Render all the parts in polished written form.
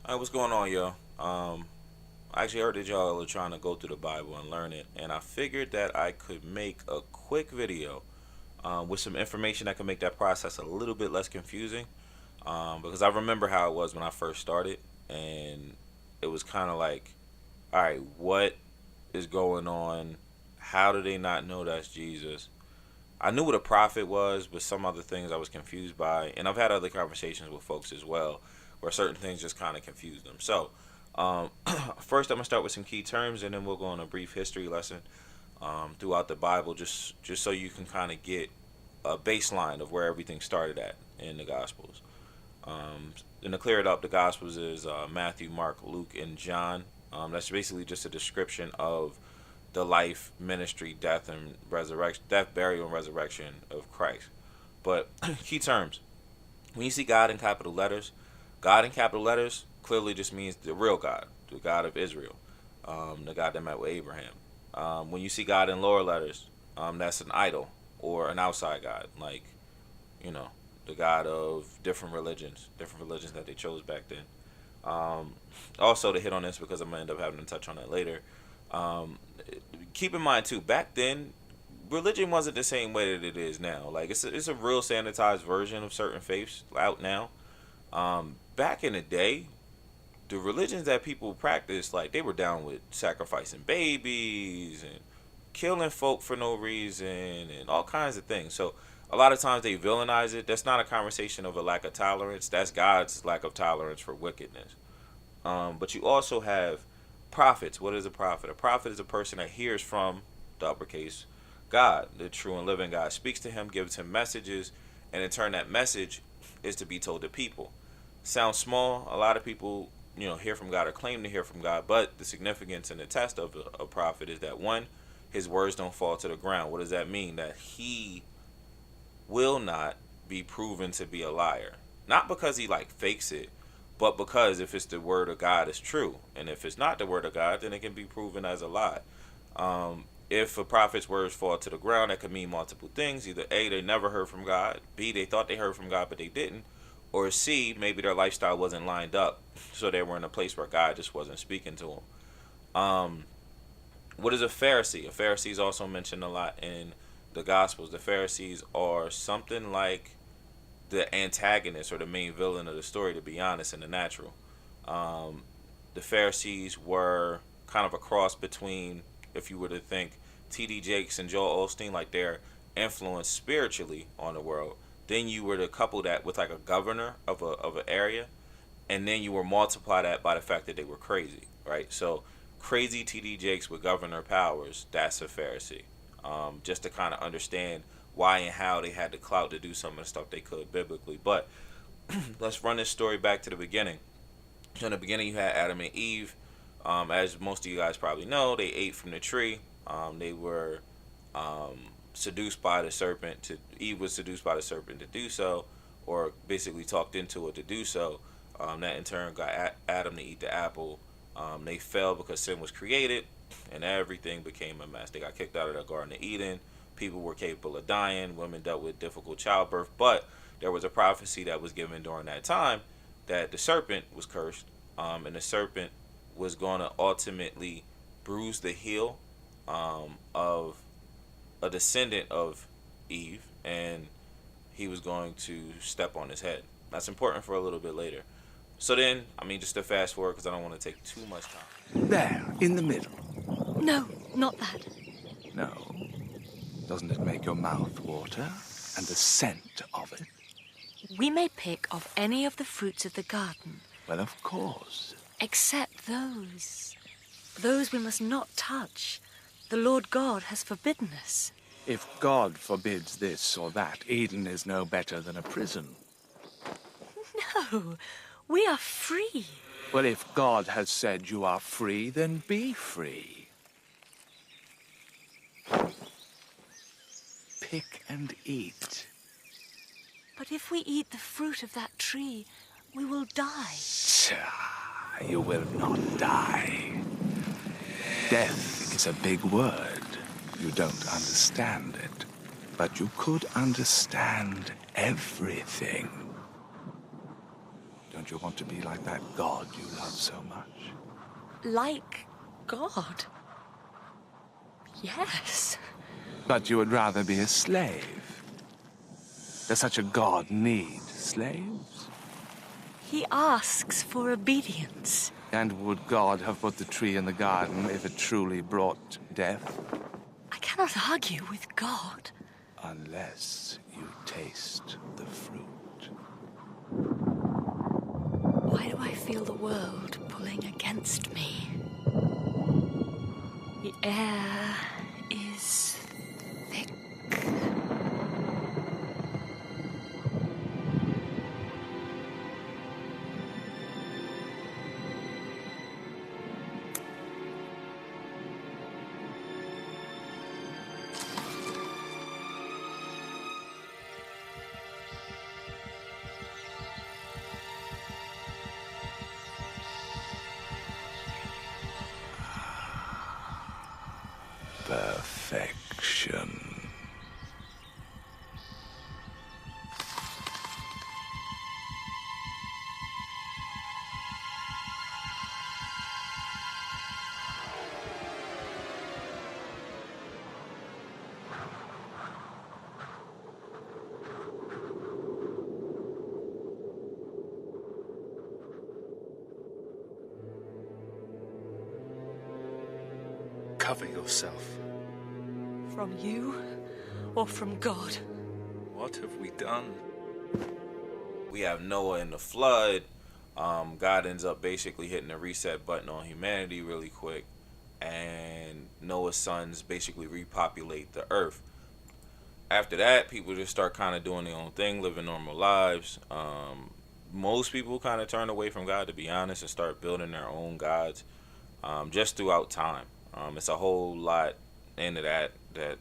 Hey, what's going on, yo? I actually heard that y'all are trying to go through the Bible and learn it, and I figured that I could make a quick video with some information that could make that process a little bit less confusing. Because I remember how it was when I first started, and it was kind of like, all right, what is going on? How do they not know that's Jesus? I knew what a prophet was, but some other things I was confused by, and I've had other conversations with folks as well, where certain things just kind of confused them. So, um, first I'm gonna start with some key terms, and then we'll go on a brief history lesson throughout the Bible, just so you can kind of get a baseline of where everything started at in the Gospels. Um, and to clear it up, the Gospels is Matthew, Mark, Luke, and John. That's basically just a description of the life, ministry, death, and resurrection, death, burial, and resurrection of Christ. But key terms: when you see God in capital letters, God in capital letters clearly just means the real God, the God of Israel, the God that met with Abraham. When you see God in lower letters, that's an idol or an outside God, like you know the God of different religions that they chose back then. Um, Also, to hit on this because I'm gonna end up having to touch on that later. Um, Keep in mind too, back then, religion wasn't the same way that it is now. Like it's a real sanitized version of certain faiths out now. Back in the day, the religions that people practiced, like they were down with sacrificing babies and killing folk for no reason and all kinds of things. So a lot of times they villainize it. That's not a conversation of a lack of tolerance. That's God's lack of tolerance for wickedness. But you also have prophets. What is a prophet? A prophet is a person that hears from the uppercase God, the true and living God, speaks to him, gives him messages, and in turn, that message is to be told to people. Sounds small. A lot of people, hear from God or claim to hear from God, but the significance and the test of a prophet is that one, his words don't fall to the ground. What does that mean? That he will not be proven to be a liar. Not because he like fakes it, but because if it's the word of God, it's true. And if it's not the word of God, then it can be proven as a lie. If a prophet's words fall to the ground, that could mean multiple things. Either A, they never heard from God, B, they thought they heard from God, but they didn't, or C, maybe their lifestyle wasn't lined up, so they were in a place where God just wasn't speaking to them. What is a Pharisee? A Pharisee is also mentioned a lot in the Gospels. The Pharisees are something like the antagonist or the main villain of the story, to be honest, in the natural. Um, the Pharisees were kind of a cross between, if you were to think, T.D. Jakes and Joel Osteen, like their influence spiritually on the world. Then you were to couple that with like a governor of an area, and then you were multiply that by the fact that they were crazy, right? So crazy T.D. Jakes with governor powers, that's a Pharisee. Just to kind of understand why and how they had the clout to do some of the stuff they could biblically. But let's run this story back to the beginning. So in the beginning, you had Adam and Eve. As most of you guys probably know, they ate from the tree. They were seduced by the serpent. To Eve was seduced by the serpent to do so, or basically talked into it to do so. That in turn got Adam to eat the apple. They fell because sin was created, and everything became a mess. They got kicked out of the Garden of Eden. People were capable of dying. Women dealt with difficult childbirth. But there was a prophecy that was given during that time that the serpent was cursed, and the serpent was going to ultimately bruise the heel of a descendant of Eve, and he was going to step on his head. That's important for a little bit later. So then, just to fast forward because I don't want to take too much time. There, in the middle. No, not that. No. Doesn't it make your mouth water? And the scent of it? We may pick of any of the fruits of the garden, Well, of course. except those. Those we must not touch. The Lord God has forbidden us. If God forbids this or that, Eden is no better than a prison. No, we are free. Well, if God has said you are free, then be free. Pick and eat. But if we eat the fruit of that tree, we will die. You will not die. Death is a big word. You don't understand it. But you could understand everything. Don't you want to be like that God you love so much? Like God? Yes. But you would rather be a slave. Does such a God need slaves? He asks for obedience. And would God have put the tree in the garden if it truly brought death? I cannot argue with God. Unless you taste the fruit. Why do I feel the world pulling against me? The air is thick. Perfection. Cover yourself. From you or from God? What have we done? We have Noah in the flood. God ends up basically hitting the reset button on humanity really quick, and Noah's sons basically repopulate the earth. After that, people just start kind of doing their own thing, living normal lives. Most people kind of turn away from God, to be honest, and start building their own gods just throughout time. It's a whole lot into that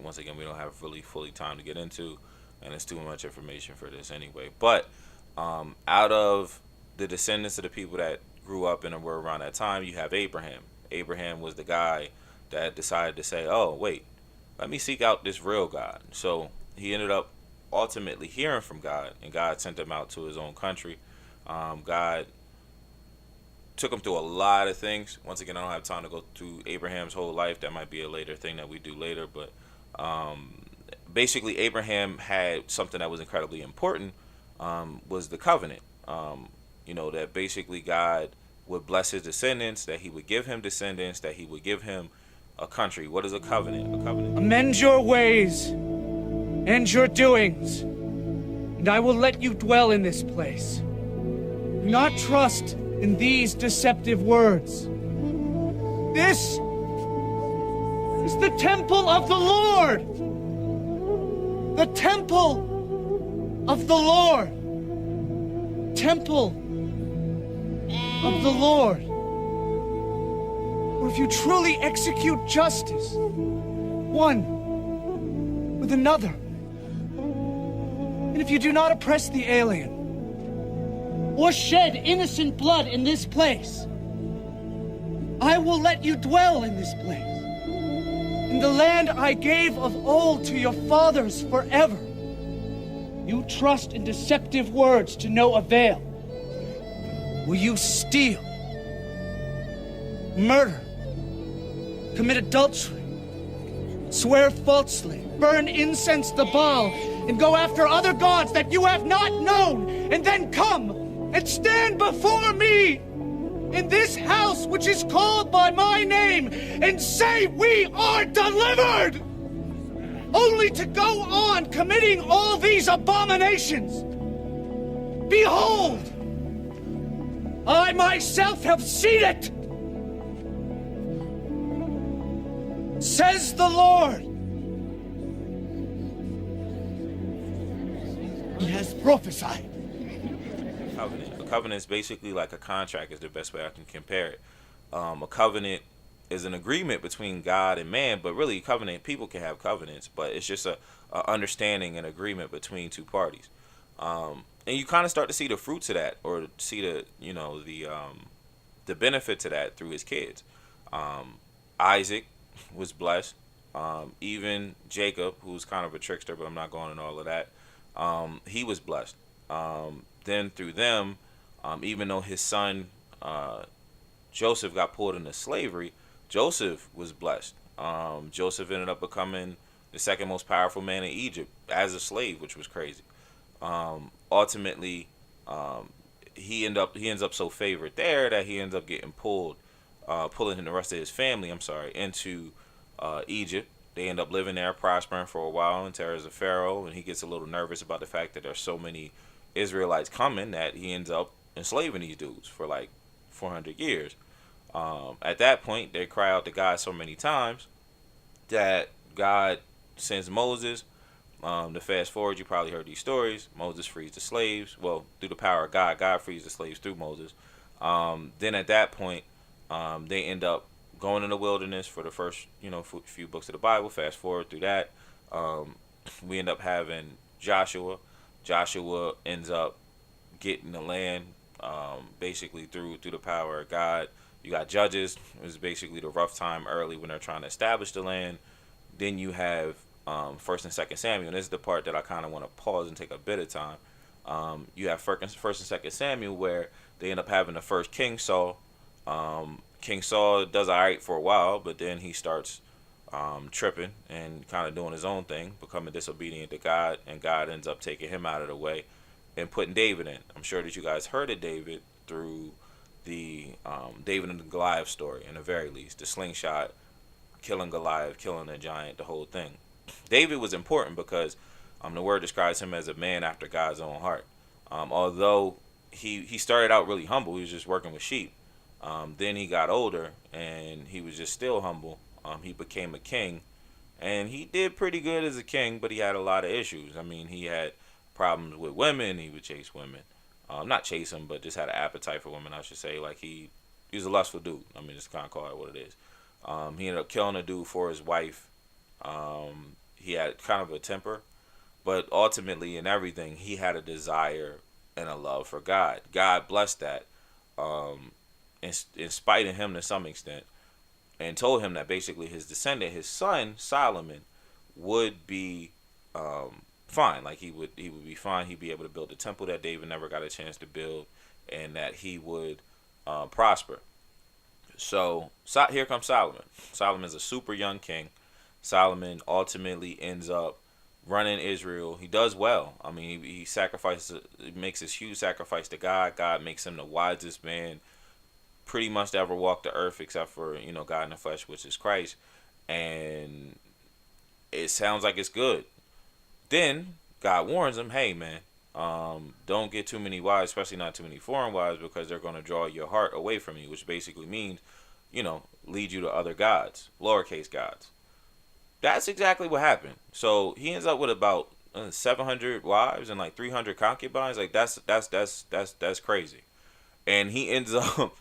once again we don't have really fully time to get into, and it's too much information for this anyway. But out of the descendants of the people that grew up and were around that time, you have Abraham. Abraham was the guy that decided to say, oh wait, let me seek out this real God. So he ended up ultimately hearing from God, and God sent him out to his own country. God took him through a lot of things. Once again, I don't have time to go through Abraham's whole life. That might be a later thing that we do later. But basically, Abraham had something that was incredibly important, was the covenant. That basically God would bless his descendants, that he would give him descendants, that he would give him a country. What is a covenant? A covenant. Amend your ways and your doings, and I will let you dwell in this place. Do not trust in these deceptive words. This is the temple of the Lord. The temple of the Lord. Temple of the Lord. Or if you truly execute justice, one with another, and if you do not oppress the alien, or shed innocent blood in this place, I will let you dwell in this place, in the land I gave of old to your fathers forever. You trust in deceptive words to no avail. Will you steal, murder, commit adultery, swear falsely, burn incense to Baal, and go after other gods that you have not known, and then come and stand before me in this house which is called by my name and say we are delivered, only to go on committing all these abominations? Behold, I myself have seen it, says the Lord. He has prophesied. Covenant. A covenant is basically like a contract, is the best way I can compare it. A covenant is an agreement between God and man, but really people can have covenants, but it's just a understanding and agreement between two parties. And you kind of start to see the fruits of that, or see the benefits of that through his kids. Isaac was blessed. Even Jacob, who's kind of a trickster, but I'm not going into all of that. He was blessed. Then through them, Even though his son Joseph got pulled into slavery, Joseph was blessed. Joseph ended up becoming the second most powerful man in Egypt as a slave, which was crazy. Ultimately, he ends up so favored there that he ends up getting pulling the rest of his family, into Egypt. They end up living there, prospering for a while until there's a pharaoh, and he gets a little nervous about the fact that there's so many Israelites coming that he ends up enslaving these dudes for like 400 years. At that point, they cry out to God so many times that God sends Moses. To fast forward, you probably heard these stories. Moses frees the slaves. Well, through the power of God, God frees the slaves through Moses. Then at that point, they end up going in the wilderness for the first, few books of the Bible. Fast forward through that, we end up having Joshua. Joshua ends up getting the land, basically through the power of God. You got Judges. It was basically the rough time early when they're trying to establish the land. Then you have First and Second Samuel. And this is the part that I kind of want to pause and take a bit of time. You have First and Second Samuel where they end up having the first King Saul. King Saul does all right for a while, but then he starts tripping and kind of doing his own thing, becoming disobedient to God, and God ends up taking him out of the way and putting David in. I'm sure that you guys heard of David through the David and the Goliath story, in the very least. The slingshot, killing Goliath, killing the giant, the whole thing. David was important because the word describes him as a man after God's own heart. Although he started out really humble, he was just working with sheep. Then he got older and he was just still humble. He became a king, and he did pretty good as a king, but he had a lot of issues. I mean, he had problems with women. He would chase women. Not chase them, but just had an appetite for women, I should say. Like, he was a lustful dude. I mean, just kind of call it what it is. He ended up killing a dude for his wife. He had kind of a temper, but ultimately in everything, he had a desire and a love for God. God blessed that, in spite of him to some extent, and told him that basically his descendant, his son Solomon, would be fine. Like, he would be fine. He'd be able to build the temple that David never got a chance to build, and that he would prosper. So here comes Solomon. Solomon's a super young king. Solomon ultimately ends up running Israel. He does well. I mean, he makes this huge sacrifice to God. God makes him the wisest man pretty much to ever walk the earth, except for, God in the flesh, which is Christ. And it sounds like it's good. Then God warns him, hey, man, don't get too many wives, especially not too many foreign wives, because they're going to draw your heart away from you, which basically means, lead you to other gods, lowercase gods. That's exactly what happened. So he ends up with about 700 wives and like 300 concubines. Like, that's crazy. And he ends up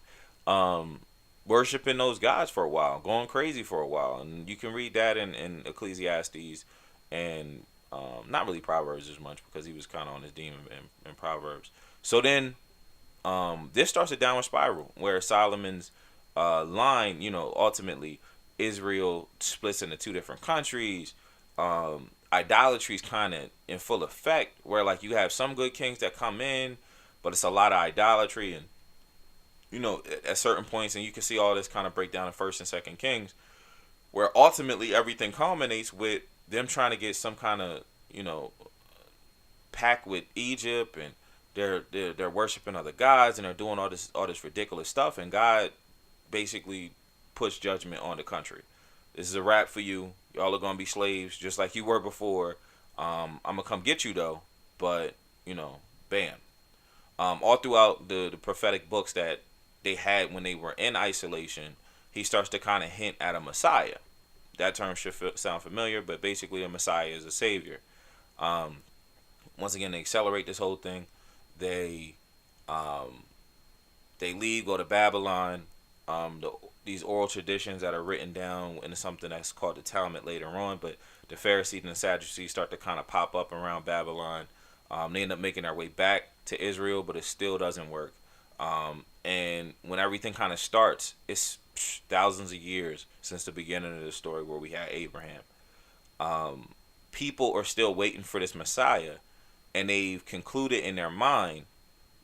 worshiping those gods for a while, going crazy for a while. And you can read that in Ecclesiastes and not really Proverbs as much, because he was kind of on his demon in Proverbs. So then this starts a downward spiral where Solomon's line, ultimately Israel splits into two different countries. Idolatry is kind of in full effect, where like you have some good kings that come in, but it's a lot of idolatry, and at certain points, and you can see all this kind of break down in First and Second Kings, where ultimately everything culminates with them trying to get some kind of pact with Egypt, and they're worshiping other gods, and they're doing all this ridiculous stuff, and God basically puts judgment on the country. This is a wrap for you. Y'all are gonna be slaves just like you were before. I'm gonna come get you though, but bam. All throughout the prophetic books that they had when they were in isolation, he starts to kind of hint at a Messiah. That term should sound familiar, but basically a Messiah is a savior. Once again, they accelerate this whole thing. They leave, go to Babylon. These oral traditions that are written down into something that's called the Talmud later on, but the Pharisees and the Sadducees start to kind of pop up around Babylon. They end up making their way back to Israel, but it still doesn't work. And when everything kind of starts, it's thousands of years since the beginning of the story where we had Abraham. People are still waiting for this Messiah, and they've concluded in their mind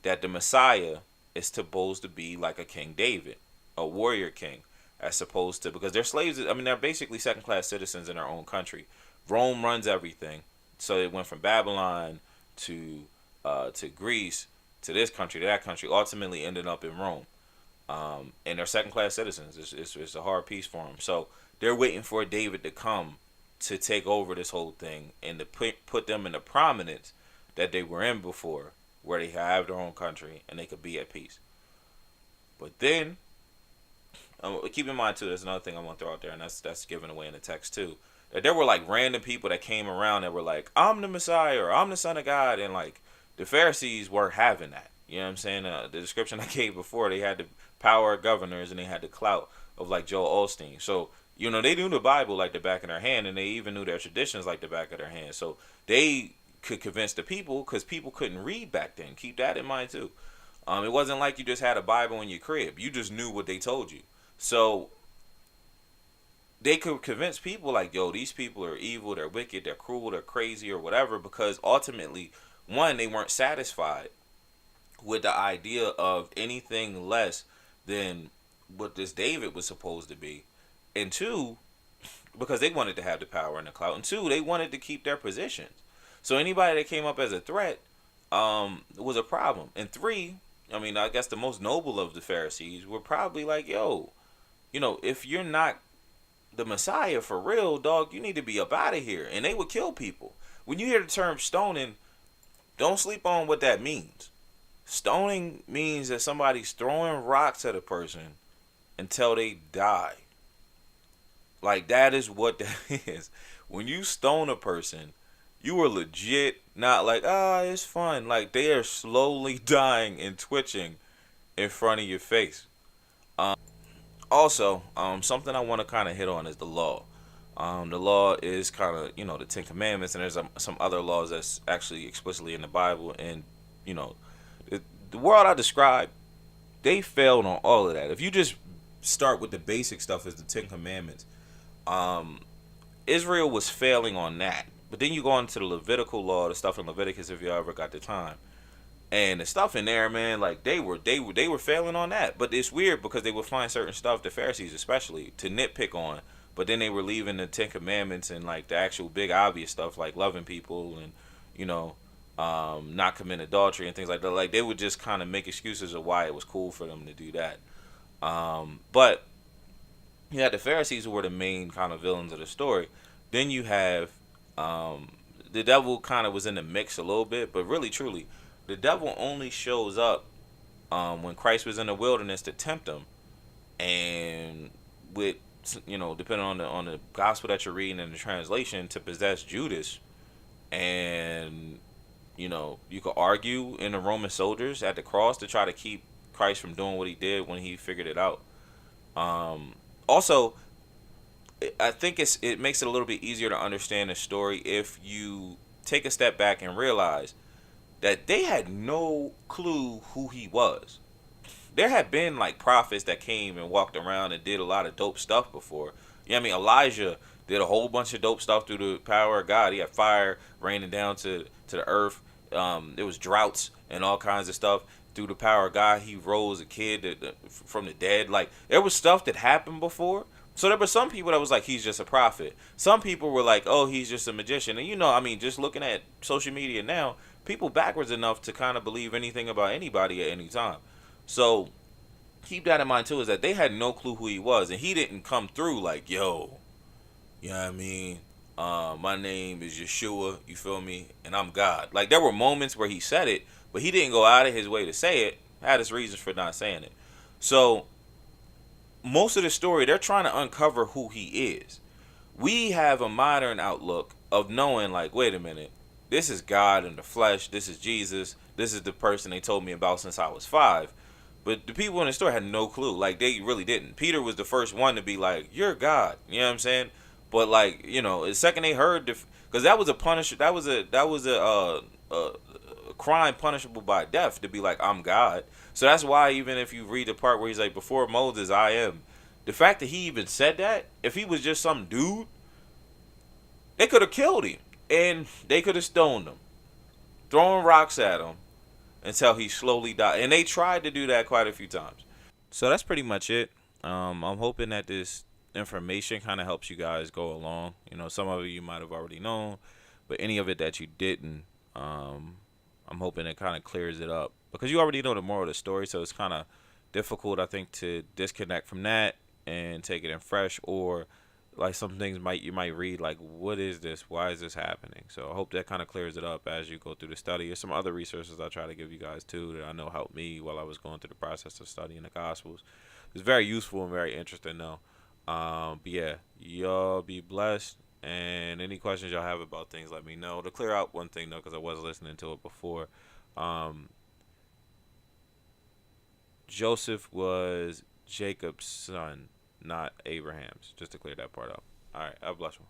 that the Messiah is supposed to be like a King David, a warrior king, as opposed to, because they're slaves. I mean, they're basically second class citizens in their own country. Rome runs everything, so it went from Babylon to Greece to this country to that country. Ultimately, ended up in Rome, and they're second class citizens. It's a hard piece for them. So they're waiting for David to come to take over this whole thing and to put them in the prominence that they were in before, where they have their own country and they could be at peace. But then, keep in mind too, there's another thing I want to throw out there, and that's given away in the text too, that there were like random people that came around that were like, I'm the Messiah, or I'm the Son of God, and like the Pharisees weren't having that. You know what I'm saying? The description I gave before, they had the power of governors and they had the clout of like Joel Osteen. So, you know, they knew the Bible like the back of their hand, and they even knew their traditions like the back of their hand. So they could convince the people, because people couldn't read back then. Keep that in mind too. It wasn't like you just had a Bible in your crib. You just knew what they told you. So they could convince people like, yo, these people are evil, they're wicked, they're cruel, they're crazy, or whatever, because ultimately, one, they weren't satisfied with the idea of anything less than what this David was supposed to be. And two, because they wanted to have the power and the clout. And two, they wanted to keep their positions. So anybody that came up as a threat was a problem. And three, I mean, I guess the most noble of the Pharisees were probably like, yo, you know, if you're not the Messiah for real, dog, you need to be up out of here. And they would kill people. When you hear the term stoning, don't sleep on what that means. Stoning means that somebody's throwing rocks at a person until they die. Like, that is what that is. When you stone a person, you are legit not like, it's fun. Like, they are slowly dying and twitching in front of your face. Also, something I want to kind of hit on is the law. The law is kind of, you know, the Ten Commandments, and there's some other laws that's actually explicitly in the Bible. And, you know, the world I described, they failed on all of that. If you just start with the basic stuff as the Ten Commandments, Israel was failing on that. But then you go into the Levitical law, the stuff in Leviticus, if you ever got the time, and the stuff in there, man, like they were failing on that. But it's weird because they would find certain stuff, the Pharisees especially, to nitpick on. But then they were leaving the Ten Commandments and like the actual big obvious stuff, like loving people and, you know, not committing adultery and things like that. Like they would just kind of make excuses of why it was cool for them to do that. But you had the Pharisees, who were the main kind of villains of the story. Then you have the devil kind of was in the mix a little bit, but really truly, the devil only shows up when Christ was in the wilderness to tempt him, and with, you know, depending on the gospel that you're reading in the translation, to possess Judas. And, you know, you could argue in the Roman soldiers at the cross to try to keep Christ from doing what he did when he figured it out. Also, I think it makes it a little bit easier to understand the story if you take a step back and realize that they had no clue who he was. There had been like prophets that came and walked around and did a lot of dope stuff before. You know what I mean? Elijah did a whole bunch of dope stuff through the power of God. He had fire raining down to the earth. There was droughts and all kinds of stuff. Through the power of God, he rose a kid from the dead. Like, there was stuff that happened before. So there were some people that was like, he's just a prophet. Some people were like, oh, he's just a magician. And, you know, I mean, just looking at social media now, people backwards enough to kind of believe anything about anybody at any time. So keep that in mind too, is that they had no clue who he was, and he didn't come through like, yo, you know what I mean? My name is Yeshua, you feel me? And I'm God. Like, there were moments where he said it, but he didn't go out of his way to say it. Had his reasons for not saying it. So most of the story, they're trying to uncover who he is. We have a modern outlook of knowing, like, wait a minute, this is God in the flesh, this is Jesus, this is the person they told me about since I was 5. But the people in the story had no clue. Like, they really didn't. Peter was the first one to be like, you're God. You know what I'm saying? But, like, you know, the second they heard, because that was a crime punishable by death, to be like, I'm God. So that's why, even if you read the part where he's like, before Moses, I am. The fact that he even said that, if he was just some dude, they could have killed him. And they could have stoned him, throwing rocks at him, until he slowly died. And they tried to do that quite a few times. So that's pretty much it. I'm hoping that this information kind of helps you guys go along. You know, some of it you might have already known, but any of it that you didn't, I'm hoping it kind of clears it up, because you already know the moral of the story. So it's kind of difficult, I think, to disconnect from that and take it in fresh, or like some things you might read like, what is this? Why is this happening? So I hope that kind of clears it up as you go through the study. There's some other resources I try to give you guys too that I know helped me while I was going through the process of studying the Gospels. It's very useful and very interesting though. But yeah, y'all be blessed. And any questions y'all have about things, let me know. To clear out one thing though, because I was listening to it before. Joseph was Jacob's son, not Abraham's. Just to clear that part up. All right, I bless you.